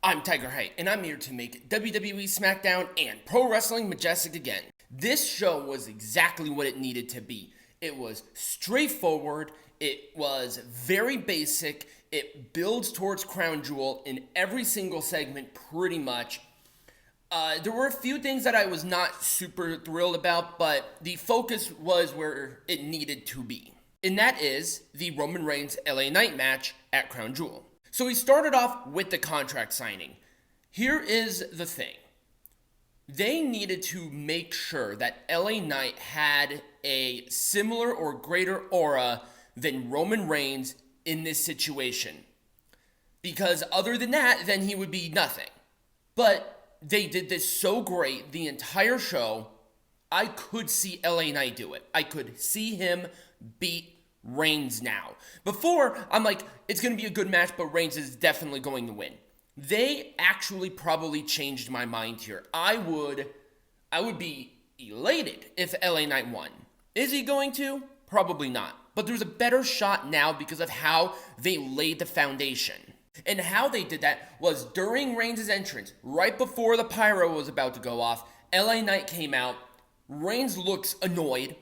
I'm Tiger Height, and I'm here to make WWE Smackdown and Pro Wrestling majestic again. This show was exactly what it needed to be. It was straightforward, it was very basic, it builds towards Crown Jewel in every single segment pretty much. There were a few things that I was not super thrilled about, but the focus was where it needed to be. And that is the Roman Reigns LA Knight match at Crown Jewel. So we started off with the contract signing. Here is the thing. They needed to make sure that LA Knight had a similar or greater aura than Roman Reigns in this situation. Because other than that, then he would be nothing. But they did this so great the entire show, I could see LA Knight do it. I could see him beat Reigns now. Before, I'm like, it's going to be a good match, but Reigns is definitely going to win. They actually probably changed my mind here. I would be elated if LA Knight won. Is he going to? Probably not. But there's a better shot now because of how they laid the foundation. And how they did that was during Reigns' entrance, right before the pyro was about to go off, LA Knight came out. Reigns looks annoyed.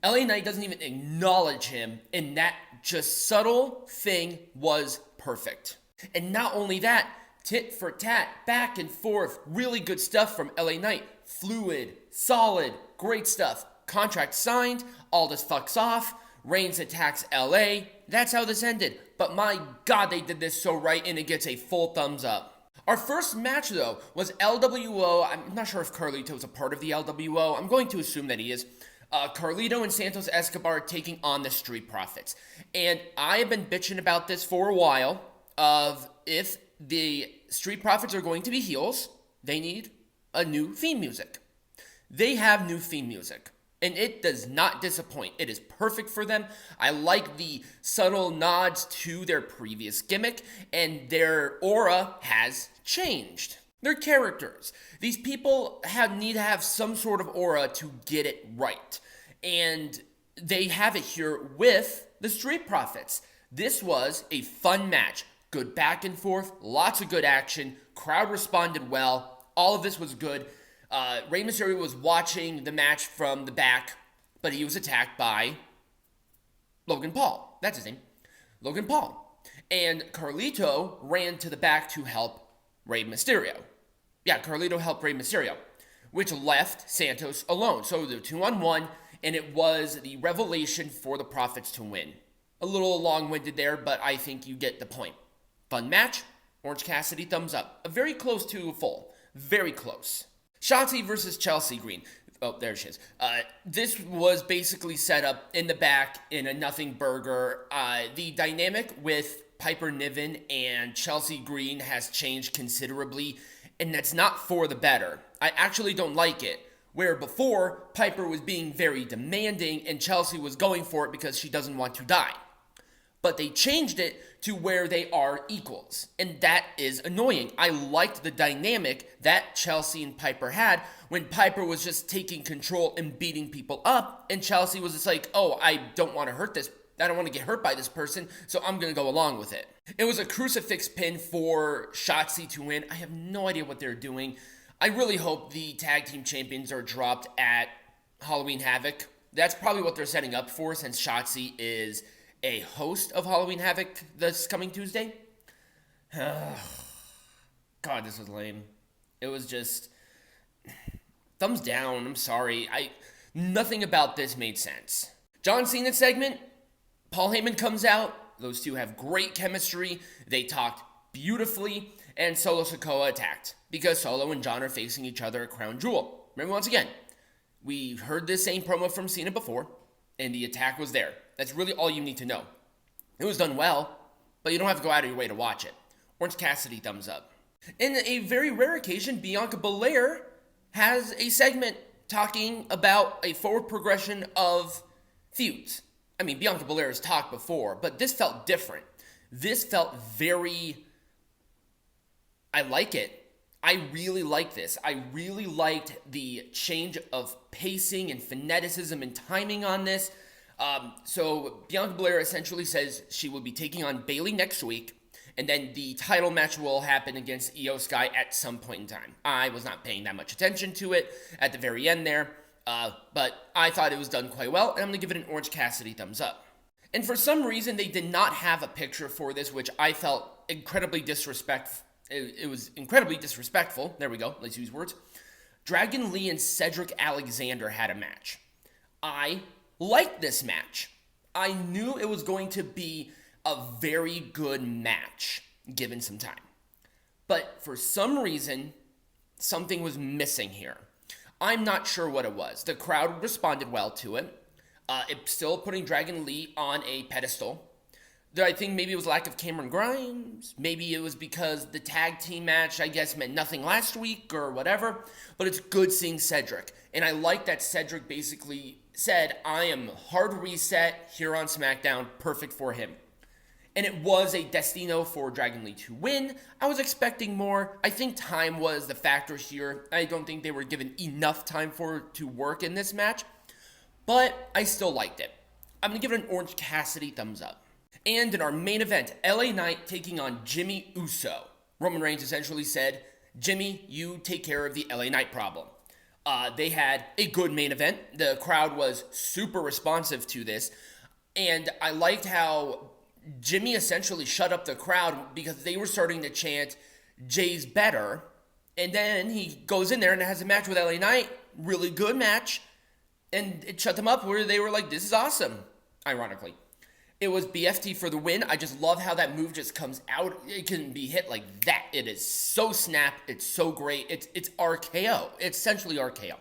LA Knight doesn't even acknowledge him, and that just subtle thing was perfect. And not only that, tit for tat, back and forth, really good stuff from LA Knight. Fluid, solid, great stuff. Contract signed, Aldis fucks off, Reigns attacks LA. That's how this ended. But my God, they did this so right, and it gets a full thumbs up. Our first match, though, was LWO. I'm not sure if Carlito is a part of the LWO. I'm going to assume that he is. Carlito and Santos Escobar taking on the Street Profits. And I have been bitching about this for a while, of if the Street Profits are going to be heels, they need a new theme music. They have new theme music, and it does not disappoint. It is perfect for them. I like the subtle nods to their previous gimmick, and their aura has changed. They're characters. These people need to have some sort of aura to get it right. And they have it here with the Street Profits. This was a fun match. Good back and forth, lots of good action. Crowd responded well. All of this was good. Rey Mysterio was watching the match from the back, but he was attacked by Logan Paul. That's his name. Logan Paul. And Carlito ran to the back to help Rey Mysterio. Yeah, Carlito helped Rey Mysterio, which left Santos alone. So they're 2-on-1, and it was the revelation for the Profits to win. A little long-winded there, but I think you get the point. Fun match. Orange Cassidy, thumbs up. Very close to a full. Very close. Shotzi versus Chelsea Green. Oh, there she is. This was basically set up in the back in a nothing burger. The dynamic with Piper Niven and Chelsea Green has changed considerably, and that's not for the better. I actually don't like it. Where before, Piper was being very demanding and Chelsea was going for it because she doesn't want to die. But they changed it to where they are equals, and that is annoying. I liked the dynamic that Chelsea and Piper had when Piper was just taking control and beating people up, and Chelsea was just like, oh, I don't want to hurt this. I don't want to get hurt by this person, so I'm going to go along with it. It was a crucifix pin for Shotzi to win. I have no idea what they're doing. I really hope the tag team champions are dropped at Halloween Havoc. That's probably what they're setting up for, since Shotzi is a host of Halloween Havoc this coming Tuesday. God, this was lame. It was just thumbs down. I'm sorry. Nothing about this made sense. John Cena segment. Paul Heyman comes out. Those two have great chemistry. They talked beautifully, and Solo Sikoa attacked because Solo and John are facing each other at Crown Jewel. Remember, once again, we heard this same promo from Cena before, and the attack was there. That's really all you need to know. It was done well, but you don't have to go out of your way to watch it. Orange Cassidy, thumbs up. In a very rare occasion, Bianca Belair has a segment talking about a forward progression of feuds. I mean, Bianca Belair has talked before, but this felt different. This felt very... I like it. I really like this. I really liked the change of pacing and fanaticism and timing on this. So Bianca Belair essentially says she will be taking on Bayley next week, And then the title match will happen against Io Sky at some point in time. I was not paying that much attention to it at the very end there, but I thought it was done quite well, and I'm going to give it an Orange Cassidy thumbs up. And for some reason, they did not have a picture for this, which I felt incredibly disrespectful. It was incredibly disrespectful. There we go. Let's use words. Dragon Lee and Cedric Alexander had a match. I liked this match. I knew it was going to be a very good match, given some time. But for some reason, something was missing here. I'm not sure what it was. The crowd responded well to it. It's still putting Dragon Lee on a pedestal. I think maybe it was lack of Cameron Grimes. Maybe it was because the tag team match, I guess, meant nothing last week or whatever. But it's good seeing Cedric. And I like that Cedric basically said, I am hard reset here on SmackDown, perfect for him. And it was a destino for Dragon Lee to win. I was expecting more. I think time was the factor here. I don't think they were given enough time for it to work in this match. But I still liked it. I'm going to give it an Orange Cassidy thumbs up. And in our main event, LA Knight taking on Jimmy Uso. Roman Reigns essentially said, Jimmy, you take care of the LA Knight problem. They had a good main event. The crowd was super responsive to this. And I liked how Jimmy essentially shut up the crowd because they were starting to chant, Jay's better. And then he goes in there and has a match with LA Knight. Really good match. And it shut them up where they were like, this is awesome, ironically. It was BFT for the win. I just love how that move just comes out. It can be hit like that. It is so snap. It's so great. It's RKO. It's essentially RKO.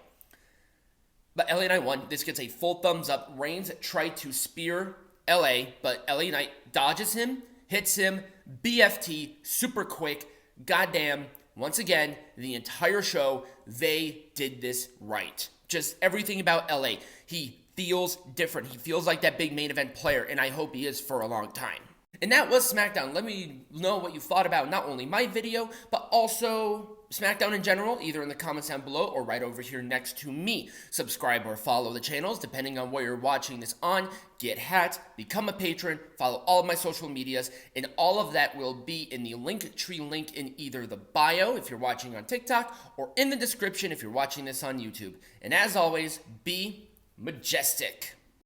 But LA Knight won. This gets a full thumbs up. Reigns tried to spear LA, but LA Knight dodges him, hits him, BFT, super quick. Goddamn. Once again, the entire show, they did this right. Just everything about LA. He feels different. He feels like that big main event player, and I hope he is for a long time. And that was SmackDown. Let me know what you thought about not only my video, but also SmackDown in general, either in the comments down below or right over here next to me. Subscribe or follow the channels, depending on where you're watching this on. Get hats, become a patron, follow all of my social medias, and all of that will be in the Linktree link in either the bio if you're watching on TikTok or in the description if you're watching this on YouTube. And as always, be majestic.